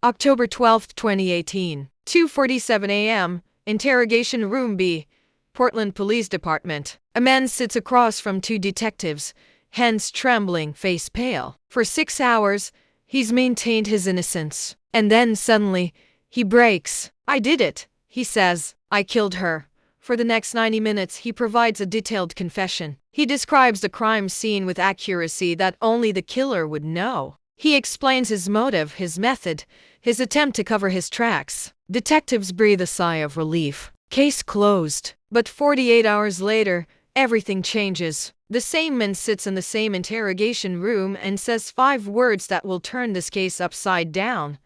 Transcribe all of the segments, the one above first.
October 12, 2018, 2:47 a.m., Interrogation Room B, Portland Police Department. A man sits across from two detectives, hands trembling, face pale. For 6 hours, he's maintained his innocence. And then suddenly, he breaks. "I did it," he says. "I killed her." For the next 90 minutes, he provides a detailed confession. He describes the crime scene with accuracy that only the killer would know. He explains his motive, his method, his attempt to cover his tracks. Detectives breathe a sigh of relief. Case closed. But 48 hours later, everything changes. The same man sits in the same interrogation room and says 5 words that will turn this case upside down.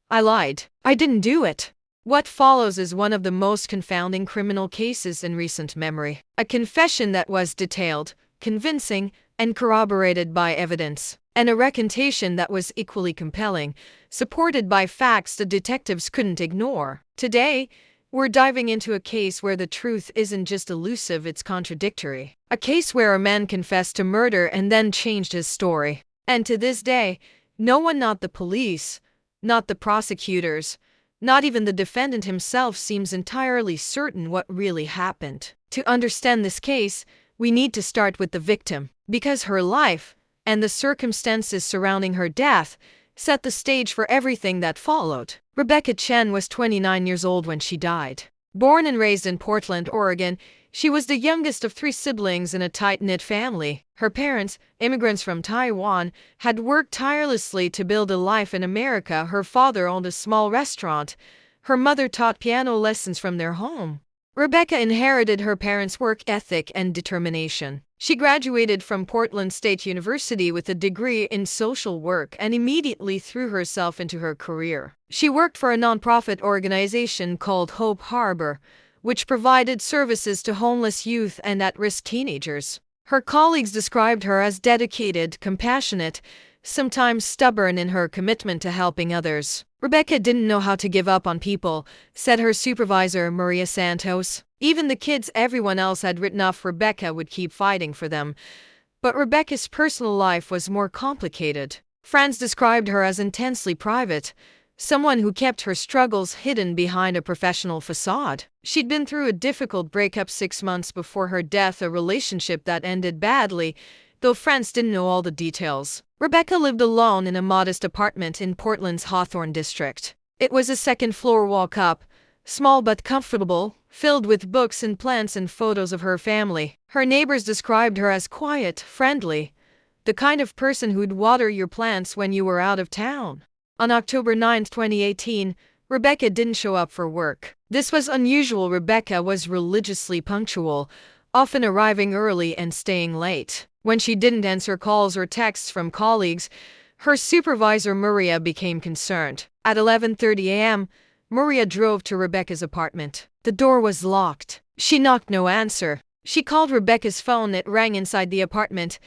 "I lied. I didn't do it." What follows is one of the most confounding criminal cases in recent memory. A confession that was detailed, convincing, and corroborated by evidence. And a recantation that was equally compelling, supported by facts the detectives couldn't ignore. Today, we're diving into a case where the truth isn't just elusive, it's contradictory. A case where a man confessed to murder and then changed his story. And to this day, no one, not the police, not the prosecutors, not even the defendant himself, seems entirely certain what really happened. To understand this case, we need to start with the victim, because her life, and the circumstances surrounding her death, set the stage for everything that followed. Rebecca Chen was 29 years old when she died. Born and raised in Portland, Oregon, she was the youngest of 3 siblings in a tight-knit family. Her parents, immigrants from Taiwan, had worked tirelessly to build a life in America. Her father owned a small restaurant. Her mother taught piano lessons from their home. Rebecca inherited her parents' work ethic and determination. She graduated from Portland State University with a degree in social work and immediately threw herself into her career. She worked for a nonprofit organization called Hope Harbor, which provided services to homeless youth and at-risk teenagers. Her colleagues described her as dedicated, compassionate, sometimes stubborn in her commitment to helping others. "Rebecca didn't know how to give up on people," said her supervisor, Maria Santos. "Even the kids everyone else had written off, Rebecca would keep fighting for them." But Rebecca's personal life was more complicated. Friends described her as intensely private, someone who kept her struggles hidden behind a professional facade. She'd been through a difficult breakup 6 months before her death, a relationship that ended badly, though friends didn't know all the details. Rebecca lived alone in a modest apartment in Portland's Hawthorne district. It was a 2nd-floor walk-up, small but comfortable, filled with books and plants and photos of her family. Her neighbors described her as quiet, friendly, the kind of person who'd water your plants when you were out of town. On October 9, 2018, Rebecca didn't show up for work. This was unusual. Rebecca was religiously punctual, often arriving early and staying late. When she didn't answer calls or texts from colleagues, her supervisor Maria became concerned. At 11:30 a.m., Maria drove to Rebecca's apartment. The door was locked. She knocked, no answer. She called Rebecca's phone. It rang inside the apartment,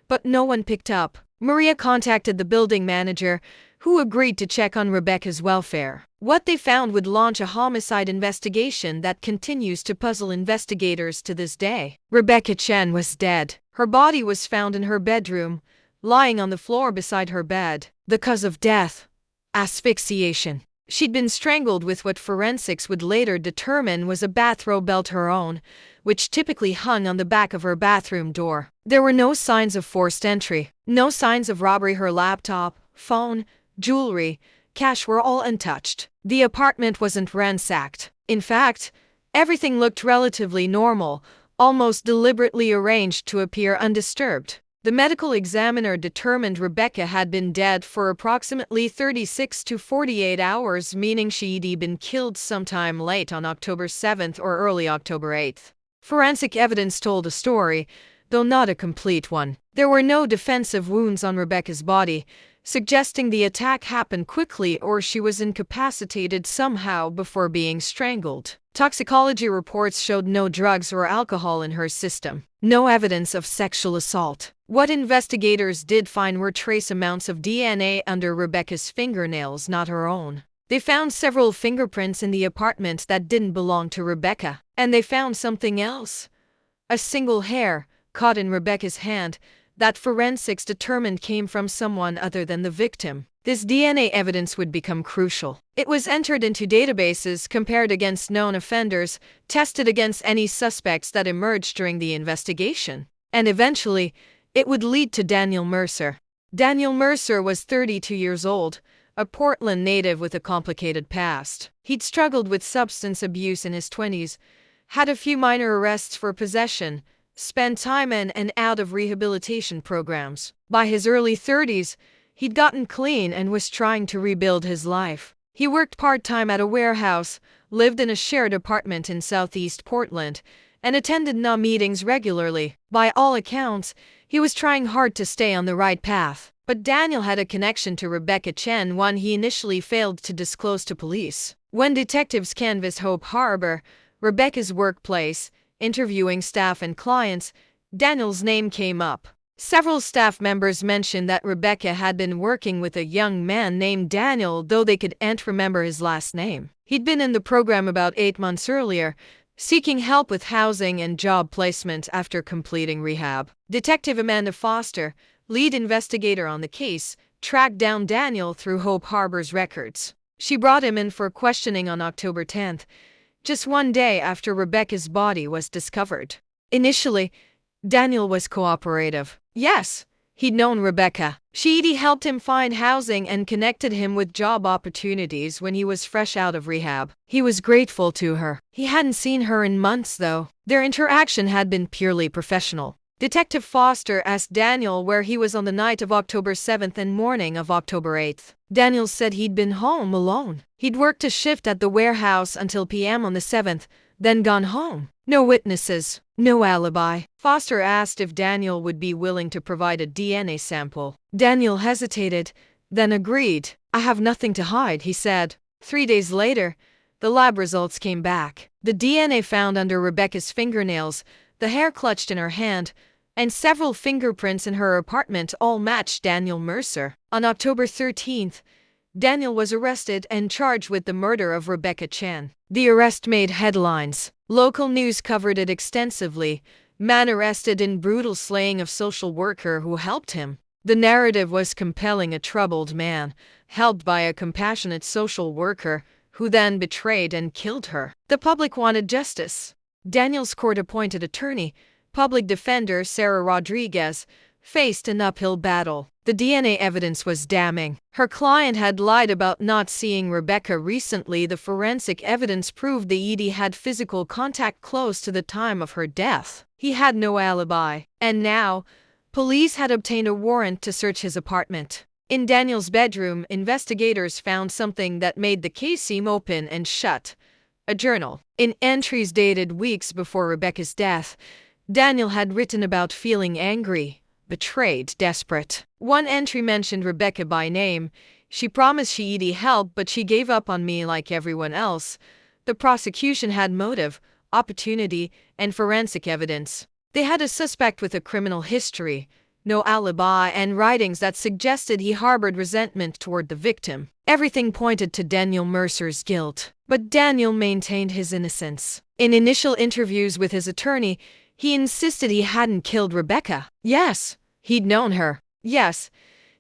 but no one picked up. Maria contacted the building manager, who agreed to check on Rebecca's welfare. What they found would launch a homicide investigation that continues to puzzle investigators to this day. Rebecca Chen was dead. Her body was found in her bedroom, lying on the floor beside her bed. The cause of death: asphyxiation. She'd been strangled with what forensics would later determine was a bathrobe belt, her own, which typically hung on the back of her bathroom door. There were no signs of forced entry, no signs of robbery. Her laptop, phone, jewelry, cash were all untouched. The apartment wasn't ransacked. In fact, everything looked relatively normal, almost deliberately arranged to appear undisturbed. The medical examiner determined Rebecca had been dead for approximately 36 to 48 hours, meaning she'd been killed sometime late on October 7th or early October 8th. Forensic evidence told a story, though not a complete one. There were no defensive wounds on Rebecca's body, suggesting the attack happened quickly or she was incapacitated somehow before being strangled. Toxicology reports showed no drugs or alcohol in her system, no evidence of sexual assault. What investigators did find were trace amounts of DNA under Rebecca's fingernails, not her own. They found several fingerprints in the apartment that didn't belong to Rebecca. And they found something else: a single hair, caught in Rebecca's hand, that forensics determined came from someone other than the victim. This DNA evidence would become crucial. It was entered into databases, compared against known offenders, tested against any suspects that emerged during the investigation. And eventually, it would lead to Daniel Mercer. Daniel Mercer was 32 years old, a Portland native with a complicated past. He'd struggled with substance abuse in his 20s, had a few minor arrests for possession, spent time in and out of rehabilitation programs. By his early 30s, he'd gotten clean and was trying to rebuild his life. He worked part-time at a warehouse, lived in a shared apartment in southeast Portland, and attended NA meetings regularly. By all accounts, he was trying hard to stay on the right path. But Daniel had a connection to Rebecca Chen, one he initially failed to disclose to police. When detectives canvassed Hope Harbor, Rebecca's workplace, interviewing staff and clients, Daniel's name came up. Several staff members mentioned that Rebecca had been working with a young man named Daniel, though they couldn't remember his last name. He'd been in the program about 8 months earlier, seeking help with housing and job placement after completing rehab. Detective Amanda Foster, lead investigator on the case, tracked down Daniel through Hope Harbor's records. She brought him in for questioning on October 10th, just one day after Rebecca's body was discovered. Initially, Daniel was cooperative. Yes, he'd known Rebecca. She'd helped him find housing and connected him with job opportunities when he was fresh out of rehab. He was grateful to her. He hadn't seen her in months, though. Their interaction had been purely professional. Detective Foster asked Daniel where he was on the night of October 7th and morning of October 8th. Daniel said he'd been home alone. He'd worked a shift at the warehouse until PM on the 7th, then gone home. No witnesses, no alibi. Foster asked if Daniel would be willing to provide a DNA sample. Daniel hesitated, then agreed. "I have nothing to hide," he said. 3 days later, the lab results came back. The DNA found under Rebecca's fingernails, the hair clutched in her hand, and several fingerprints in her apartment all matched Daniel Mercer. On October 13th, Daniel was arrested and charged with the murder of Rebecca Chen. The arrest made headlines. Local news covered it extensively. Man arrested in brutal slaying of social worker who helped him. The narrative was compelling: a troubled man, helped by a compassionate social worker, who then betrayed and killed her. The public wanted justice. Daniel's court-appointed attorney, public defender Sarah Rodriguez, faced an uphill battle. The DNA evidence was damning. Her client had lied about not seeing Rebecca recently. The forensic evidence proved the ED had physical contact close to the time of her death. He had no alibi. And now, police had obtained a warrant to search his apartment. In Daniel's bedroom, investigators found something that made the case seem open and shut: a journal. In entries dated weeks before Rebecca's death, Daniel had written about feeling angry, betrayed, desperate. One entry mentioned Rebecca by name. "She promised she'd help, but she gave up on me like everyone else." The prosecution had motive, opportunity, and forensic evidence. They had a suspect with a criminal history, no alibi, and writings that suggested he harbored resentment toward the victim. Everything pointed to Daniel Mercer's guilt. But Daniel maintained his innocence. In initial interviews with his attorney, he insisted he hadn't killed Rebecca. Yes, he'd known her. Yes,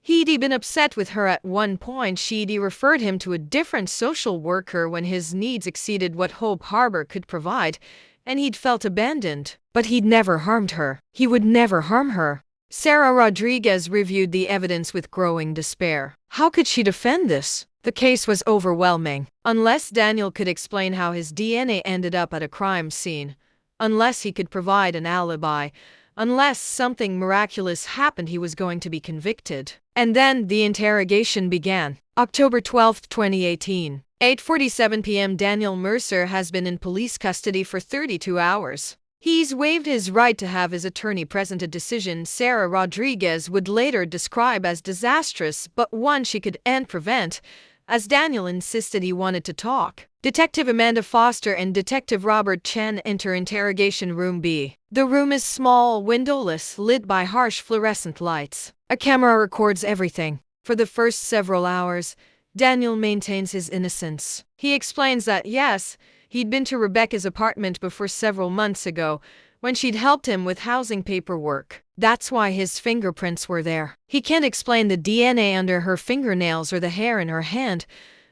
he'd been upset with her at one point. She'd referred him to a different social worker when his needs exceeded what Hope Harbor could provide, and he'd felt abandoned. But he'd never harmed her. He would never harm her. Sarah Rodriguez reviewed the evidence with growing despair. How could she defend this? The case was overwhelming. Unless Daniel could explain how his DNA ended up at a crime scene, unless he could provide an alibi, unless something miraculous happened, he was going to be convicted. And then the interrogation began. October 12, 2018. 8:47 p.m. Daniel Mercer has been in police custody for 32 hours. He's waived his right to have his attorney present, a decision Sarah Rodriguez would later describe as disastrous, but one she couldn't prevent, as Daniel insisted he wanted to talk. Detective Amanda Foster and Detective Robert Chen enter Interrogation Room B. The room is small, windowless, lit by harsh fluorescent lights. A camera records everything. For the first several hours, Daniel maintains his innocence. He explains that, yes, he'd been to Rebecca's apartment before several months ago, when she'd helped him with housing paperwork. That's why his fingerprints were there. He can't explain the DNA under her fingernails or the hair in her hand,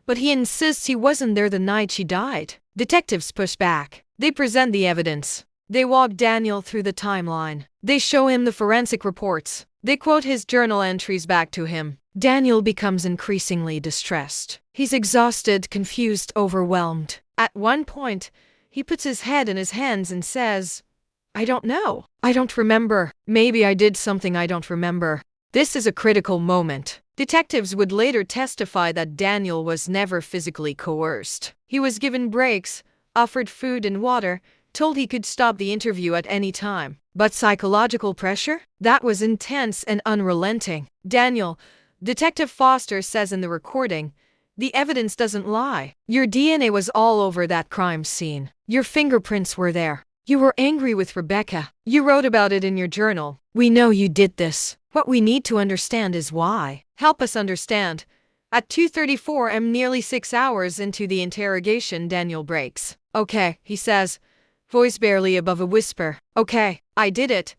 but he insists he wasn't there the night she died. Detectives push back. They present the evidence. They walk Daniel through the timeline. They show him the forensic reports. They quote his journal entries back to him. Daniel becomes increasingly distressed. He's exhausted, confused, overwhelmed. At one point, he puts his head in his hands and says, "I don't know. I don't remember. Maybe I did something I don't remember." This is a critical moment. Detectives would later testify that Daniel was never physically coerced. He was given breaks, offered food and water, told he could stop the interview at any time. But psychological pressure? That was intense and unrelenting. Daniel, Detective Foster says in the recording, "The evidence doesn't lie. Your DNA was all over that crime scene. Your fingerprints were there. You were angry with Rebecca. You wrote about it in your journal. We know you did this. What we need to understand is why. Help us understand." At 2:34 am, nearly 6 hours into the interrogation, Daniel breaks. "Okay," he says, voice barely above a whisper. "Okay, I did it."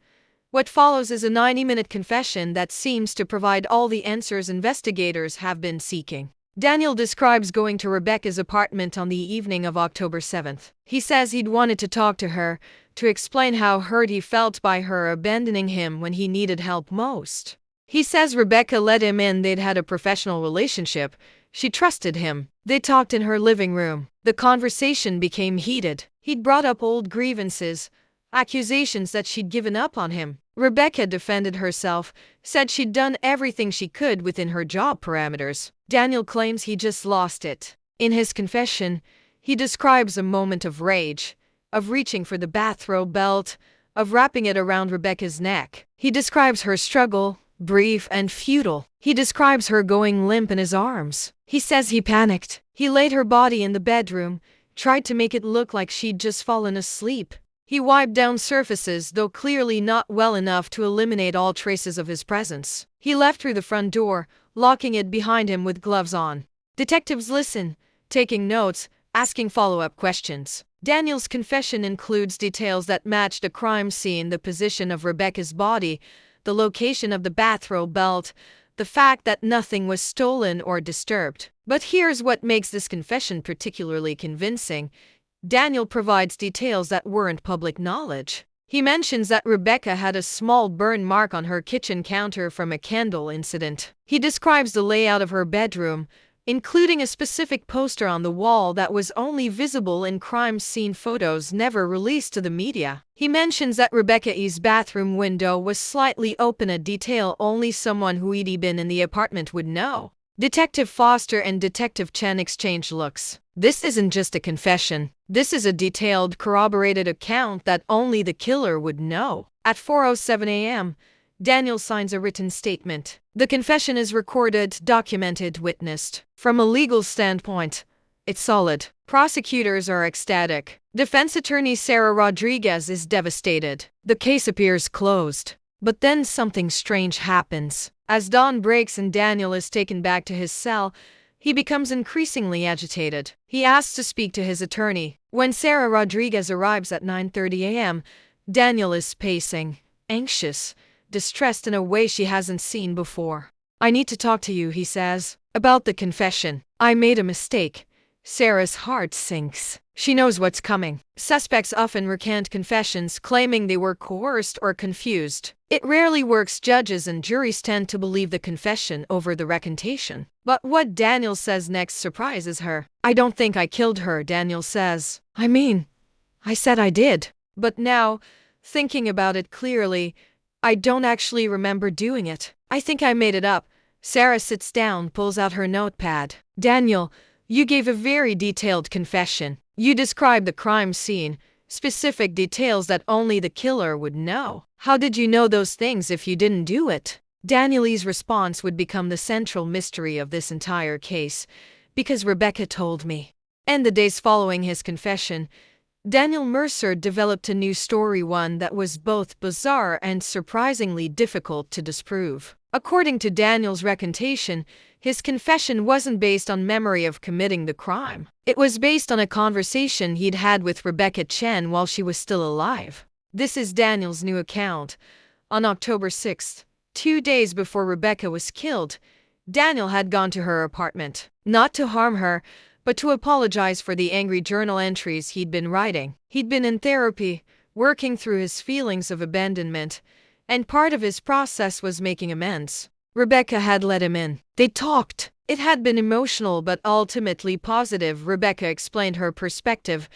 What follows is a 90-minute confession that seems to provide all the answers investigators have been seeking. Daniel describes going to Rebecca's apartment on the evening of October 7th. He says he'd wanted to talk to her, to explain how hurt he felt by her abandoning him when he needed help most. He says Rebecca let him in. They'd had a professional relationship. She trusted him. They talked in her living room. The conversation became heated. He'd brought up old grievances, accusations that she'd given up on him. Rebecca defended herself, said she'd done everything she could within her job parameters. Daniel claims he just lost it. In his confession, he describes a moment of rage, of reaching for the bathrobe belt, of wrapping it around Rebecca's neck. He describes her struggle, brief and futile. He describes her going limp in his arms. He says he panicked. He laid her body in the bedroom, tried to make it look like she'd just fallen asleep. He wiped down surfaces, though clearly not well enough to eliminate all traces of his presence. He left through the front door, locking it behind him with gloves on. Detectives listen, taking notes, asking follow-up questions. Daniel's confession includes details that match the crime scene: the position of Rebecca's body, the location of the bathrobe belt, the fact that nothing was stolen or disturbed. But here's what makes this confession particularly convincing. Daniel provides details that weren't public knowledge. He mentions that Rebecca had a small burn mark on her kitchen counter from a candle incident. He describes the layout of her bedroom, including a specific poster on the wall that was only visible in crime scene photos never released to the media. He mentions that Rebecca's bathroom window was slightly open, a detail only someone who'd been in the apartment would know. Detective Foster and Detective Chen exchange looks. This isn't just a confession. This is a detailed, corroborated account that only the killer would know. At 4:07 a.m., Daniel signs a written statement. The confession is recorded, documented, witnessed. From a legal standpoint, it's solid. Prosecutors are ecstatic. Defense attorney Sarah Rodriguez is devastated. The case appears closed. But then something strange happens. As dawn breaks and Daniel is taken back to his cell, he becomes increasingly agitated. He asks to speak to his attorney. When Sarah Rodriguez arrives at 9:30 a.m., Daniel is pacing, anxious, distressed in a way she hasn't seen before. "I need to talk to you," he says, "about the confession. I made a mistake." Sarah's heart sinks. She knows what's coming. Suspects often recant confessions, claiming they were coerced or confused. It rarely works. Judges and juries tend to believe the confession over the recantation. But what Daniel says next surprises her. "I don't think I killed her," Daniel says. I said I did. But now, thinking about it clearly, I don't actually remember doing it. I think I made it up." Sarah sits down, pulls out her notepad. "Daniel, you gave a very detailed confession. You described the crime scene, specific details that only the killer would know. How did you know those things if you didn't do it?" Daniel's response would become the central mystery of this entire case. "Because Rebecca told me." And the days following his confession, Daniel Mercer developed a new story, one that was both bizarre and surprisingly difficult to disprove. According to Daniel's recantation, his confession wasn't based on memory of committing the crime. It was based on a conversation he'd had with Rebecca Chen while she was still alive. This is Daniel's new account, On October 6th, 2 days before Rebecca was killed, Daniel had gone to her apartment, not to harm her, but to apologize for the angry journal entries he'd been writing. He'd been in therapy, working through his feelings of abandonment, and part of his process was making amends. Rebecca had let him in. They talked. It had been emotional but ultimately positive. Rebecca explained her perspective.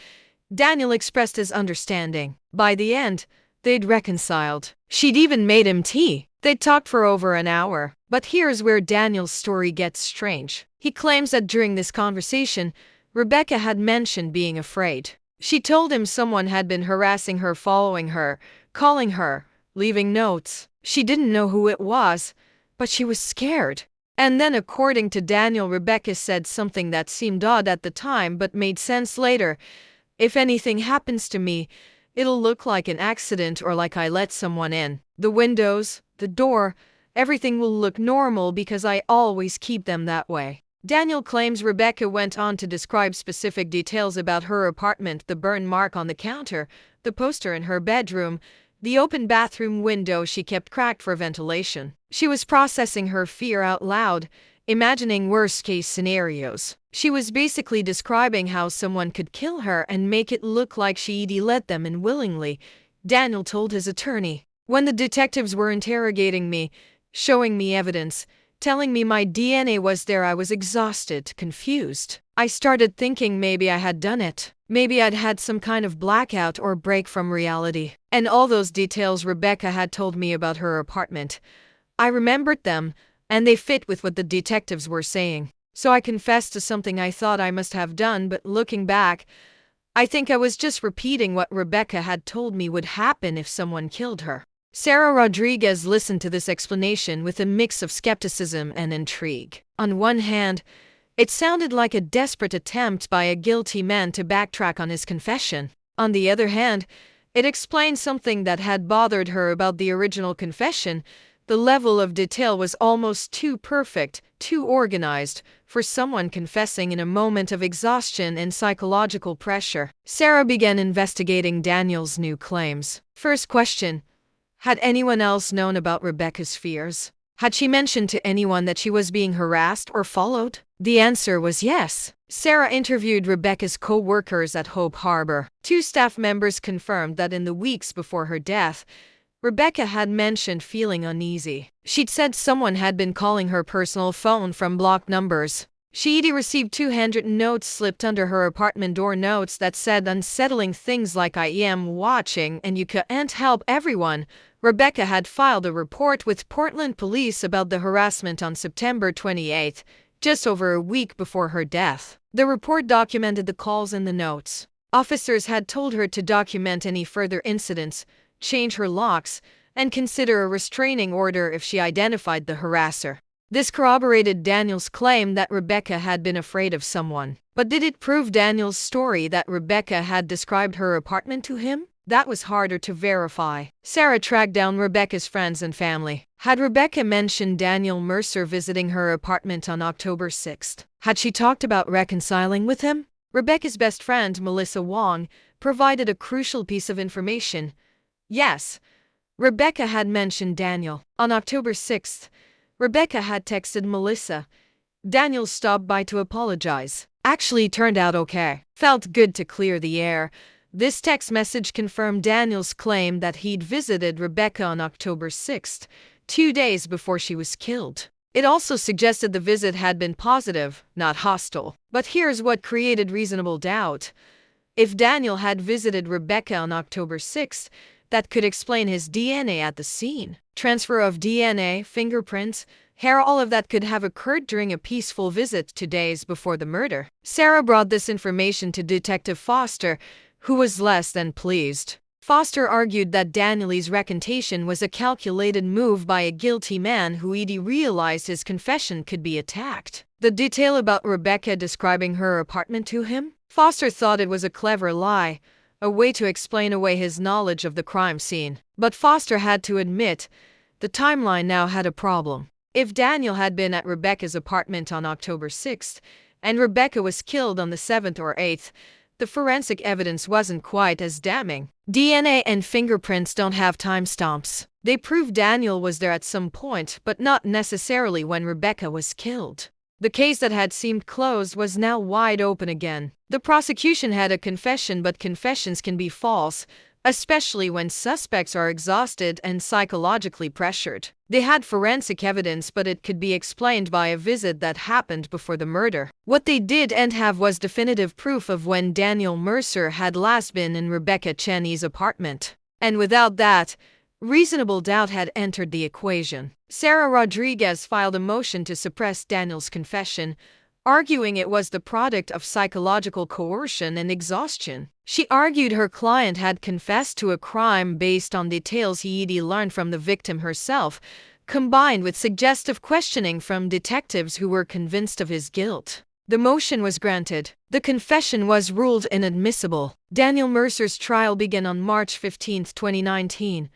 Daniel expressed his understanding. By the end, they'd reconciled. She'd even made him tea. They'd talked for over an hour. But here's where Daniel's story gets strange. He claims that during this conversation, Rebecca had mentioned being afraid. She told him someone had been harassing her, following her, calling her, leaving notes. She didn't know who it was, but she was scared. And then, according to Daniel, Rebecca said something that seemed odd at the time but made sense later. If anything happens to me, it'll look like an accident or like I let someone in. The windows, the door, everything will look normal because I always keep them that way. Daniel claims Rebecca went on to describe specific details about her apartment: the burn mark on the counter, the poster in her bedroom, the open bathroom window she kept cracked for ventilation. She was processing her fear out loud, imagining worst-case scenarios. She was basically describing how someone could kill her and make it look like she'd let them in willingly, Daniel told his attorney. When the detectives were interrogating me, showing me evidence, telling me my DNA was there, I was exhausted, confused. I started thinking maybe I had done it. Maybe I'd had some kind of blackout or break from reality. And all those details Rebecca had told me about her apartment, I remembered them, and they fit with what the detectives were saying. So I confessed to something I thought I must have done, but looking back, I think I was just repeating what Rebecca had told me would happen if someone killed her. Sarah Rodriguez listened to this explanation with a mix of skepticism and intrigue. On one hand, it sounded like a desperate attempt by a guilty man to backtrack on his confession. On the other hand, it explained something that had bothered her about the original confession. The level of detail was almost too perfect, too organized, for someone confessing in a moment of exhaustion and psychological pressure. Sarah began investigating Daniel's new claims. First question: had anyone else known about Rebecca's fears? Had she mentioned to anyone that she was being harassed or followed? The answer was yes. Sarah interviewed Rebecca's co-workers at Hope Harbor. 2 staff members confirmed that in the weeks before her death, Rebecca had mentioned feeling uneasy. She'd said someone had been calling her personal phone from blocked numbers. She'd received 2 handwritten notes slipped under her apartment door, notes that said unsettling things like "I am watching and you can't help everyone." Rebecca had filed a report with Portland police about the harassment on September 28, just over a week before her death. The report documented the calls and the notes. Officers had told her to document any further incidents, change her locks, and consider a restraining order if she identified the harasser. This corroborated Daniel's claim that Rebecca had been afraid of someone. But did it prove Daniel's story that Rebecca had described her apartment to him? That was harder to verify. Sarah tracked down Rebecca's friends and family. Had Rebecca mentioned Daniel Mercer visiting her apartment on October 6th? Had she talked about reconciling with him? Rebecca's best friend, Melissa Wong, provided a crucial piece of information. Yes, Rebecca had mentioned Daniel. On October 6th, Rebecca had texted Melissa. Daniel stopped by to apologize. Actually turned out okay. Felt good to clear the air. This text message confirmed Daniel's claim that he'd visited Rebecca on October 6th, 2 days before she was killed. It also suggested the visit had been positive, not hostile. But here's what created reasonable doubt. If Daniel had visited Rebecca on October 6th, that could explain his DNA at the scene. Transfer of DNA, fingerprints, hair, all of that could have occurred during a peaceful visit 2 days before the murder. Sarah brought this information to Detective Foster, who was less than pleased. Foster argued that Daniel's recantation was a calculated move by a guilty man who realized his confession could be attacked. The detail about Rebecca describing her apartment to him? Foster thought it was a clever lie, a way to explain away his knowledge of the crime scene. But Foster had to admit, the timeline now had a problem. If Daniel had been at Rebecca's apartment on October 6th, and Rebecca was killed on the 7th or 8th, the forensic evidence wasn't quite as damning. DNA and fingerprints don't have timestamps. They prove Daniel was there at some point, but not necessarily when Rebecca was killed. The case that had seemed closed was now wide open again. The prosecution had a confession, but confessions can be false, especially when suspects are exhausted and psychologically pressured. They had forensic evidence, but it could be explained by a visit that happened before the murder. What they didn't have was definitive proof of when Daniel Mercer had last been in Rebecca Cheney's apartment. And without that, reasonable doubt had entered the equation. Sarah Rodriguez filed a motion to suppress Daniel's confession, arguing it was the product of psychological coercion and exhaustion. She argued her client had confessed to a crime based on details he'd learned from the victim herself, combined with suggestive questioning from detectives who were convinced of his guilt. The motion was granted. The confession was ruled inadmissible. Daniel Mercer's trial began on March 15, 2019.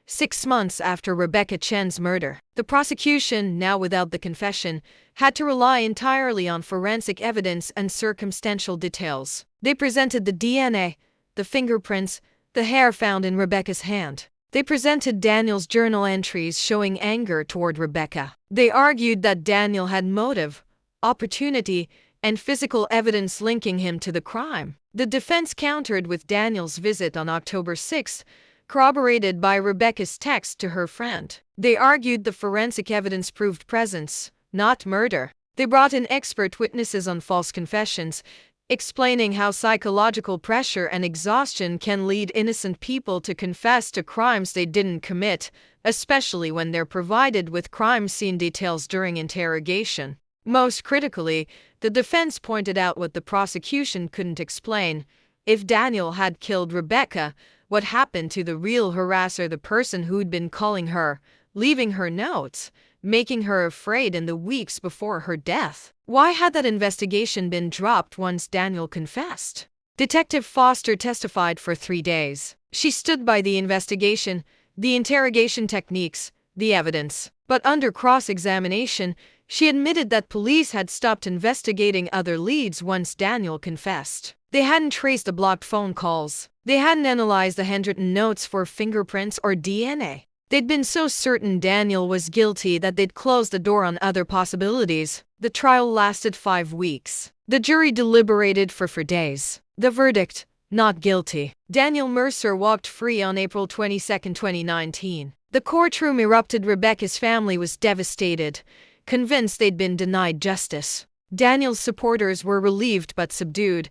6 months after Rebecca Chen's murder. The prosecution, now without the confession, had to rely entirely on forensic evidence and circumstantial details. They presented the DNA, the fingerprints, the hair found in Rebecca's hand. They presented Daniel's journal entries showing anger toward Rebecca. They argued that Daniel had motive, opportunity, and physical evidence linking him to the crime. The defense countered with Daniel's visit on October 6, corroborated by Rebecca's text to her friend. They argued the forensic evidence proved presence, not murder. They brought in expert witnesses on false confessions, explaining how psychological pressure and exhaustion can lead innocent people to confess to crimes they didn't commit, especially when they're provided with crime scene details during interrogation. Most critically, the defense pointed out what the prosecution couldn't explain. If Daniel had killed Rebecca, what happened to the real harasser, the person who'd been calling her, leaving her notes, making her afraid in the weeks before her death? Why had that investigation been dropped once Daniel confessed? Detective Foster testified for 3 days. She stood by the investigation, the interrogation techniques, the evidence. But under cross-examination, she admitted that police had stopped investigating other leads once Daniel confessed. They hadn't traced the blocked phone calls. They hadn't analyzed the handwritten notes for fingerprints or DNA. They'd been so certain Daniel was guilty that they'd closed the door on other possibilities. The trial lasted 5 weeks. The jury deliberated for 4 days. The verdict: not guilty. Daniel Mercer walked free on April 22, 2019. The courtroom erupted. Rebecca's family was devastated, convinced they'd been denied justice. Daniel's supporters were relieved but subdued,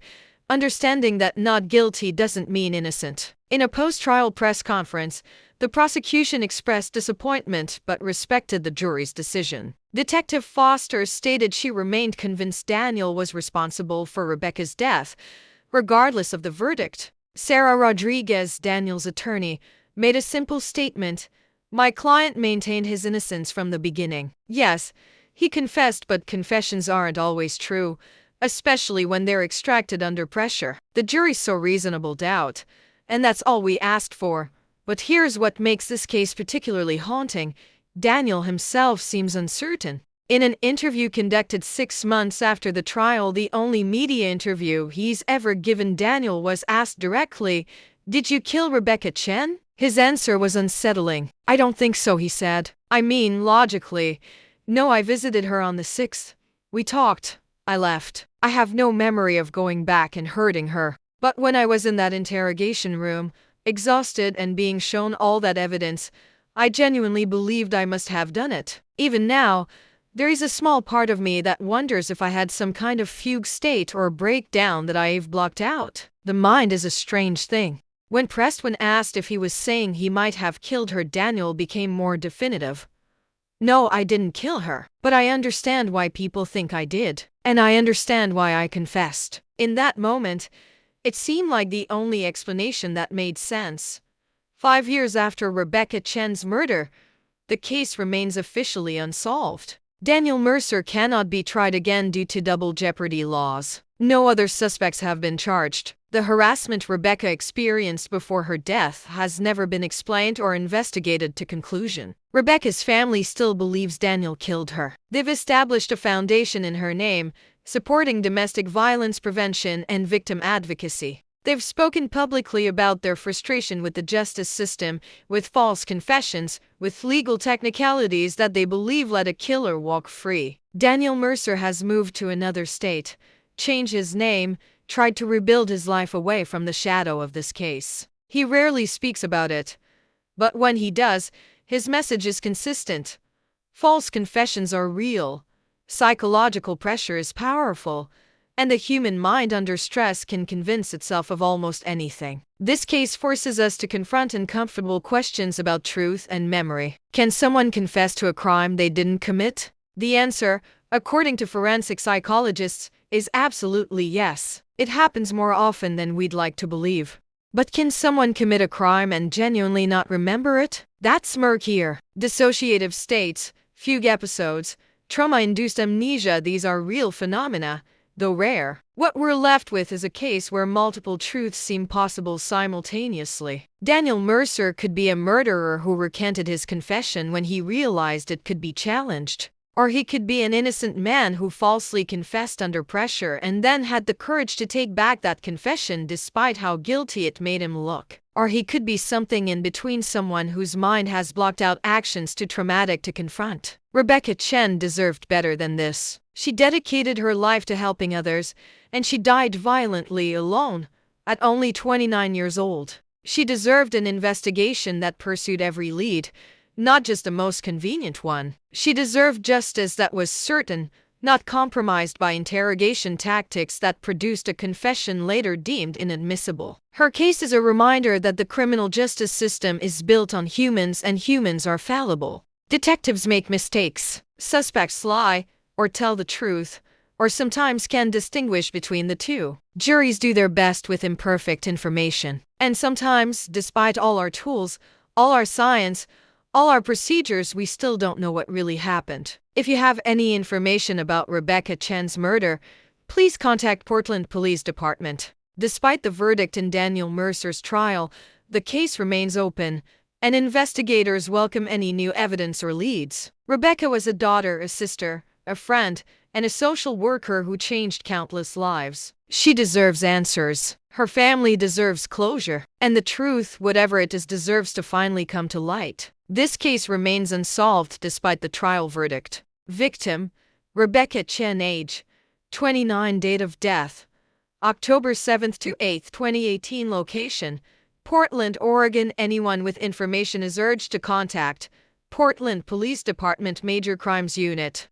understanding that not guilty doesn't mean innocent. In a post-trial press conference, the prosecution expressed disappointment but respected the jury's decision. Detective Foster stated she remained convinced Daniel was responsible for Rebecca's death, regardless of the verdict. Sarah Rodriguez, Daniel's attorney, made a simple statement: "My client maintained his innocence from the beginning. Yes, he confessed, but confessions aren't always true, especially when they're extracted under pressure." The jury saw reasonable doubt, and that's all we asked for. But here's what makes this case particularly haunting: Daniel himself seems uncertain. In an interview conducted 6 months after the trial, the only media interview he's ever given, Daniel was asked directly, "Did you kill Rebecca Chen?" His answer was unsettling. "I don't think so," he said. "I mean, logically. No, I visited her on the 6th. We talked. I left. I have no memory of going back and hurting her. But when I was in that interrogation room, exhausted and being shown all that evidence, I genuinely believed I must have done it. Even now, there is a small part of me that wonders if I had some kind of fugue state or breakdown that I've blocked out." The mind is a strange thing. When pressed, when asked if he was saying he might have killed her, Daniel became more definitive. "No, I didn't kill her. But I understand why people think I did. And I understand why I confessed." In that moment, it seemed like the only explanation that made sense. 5 years after Rebecca Chen's murder, the case remains officially unsolved. Daniel Mercer cannot be tried again due to double jeopardy laws. No other suspects have been charged. The harassment Rebecca experienced before her death has never been explained or investigated to conclusion. Rebecca's family still believes Daniel killed her. They've established a foundation in her name, supporting domestic violence prevention and victim advocacy. They've spoken publicly about their frustration with the justice system, with false confessions, with legal technicalities that they believe let a killer walk free. Daniel Mercer has moved to another state, changed his name, tried to rebuild his life away from the shadow of this case. He rarely speaks about it, but when he does, his message is consistent. False confessions are real. Psychological pressure is powerful, and the human mind under stress can convince itself of almost anything. This case forces us to confront uncomfortable questions about truth and memory. Can someone confess to a crime they didn't commit? The answer, according to forensic psychologists, is absolutely yes. It happens more often than we'd like to believe. But can someone commit a crime and genuinely not remember it? That's murkier. Dissociative states, fugue episodes, trauma-induced amnesia, these are real phenomena, though rare. What we're left with is a case where multiple truths seem possible simultaneously. Daniel Mercer could be a murderer who recanted his confession when he realized it could be challenged. Or he could be an innocent man who falsely confessed under pressure and then had the courage to take back that confession despite how guilty it made him look. Or he could be something in between, someone whose mind has blocked out actions too traumatic to confront. Rebecca Chen deserved better than this. She dedicated her life to helping others, and she died violently alone, at only 29 years old. She deserved an investigation that pursued every lead, not just the most convenient one. She deserved justice that was certain, not compromised by interrogation tactics that produced a confession later deemed inadmissible. Her case is a reminder that the criminal justice system is built on humans and humans are fallible. Detectives make mistakes, suspects lie, or tell the truth, or sometimes can distinguish between the two. Juries do their best with imperfect information. And sometimes, despite all our tools, all our science, all our procedures, we still don't know what really happened. If you have any information about Rebecca Chen's murder, please contact Portland Police Department. Despite the verdict in Daniel Mercer's trial, the case remains open, and investigators welcome any new evidence or leads. Rebecca was a daughter, a sister, a friend, and a social worker who changed countless lives. She deserves answers. Her family deserves closure. And the truth, whatever it is, deserves to finally come to light. This case remains unsolved despite the trial verdict. Victim: Rebecca Chen. Age: 29. Date of death: October 7th to 8th, 2018. Location: Portland, Oregon. Anyone with information is urged to contact Portland Police Department Major Crimes Unit.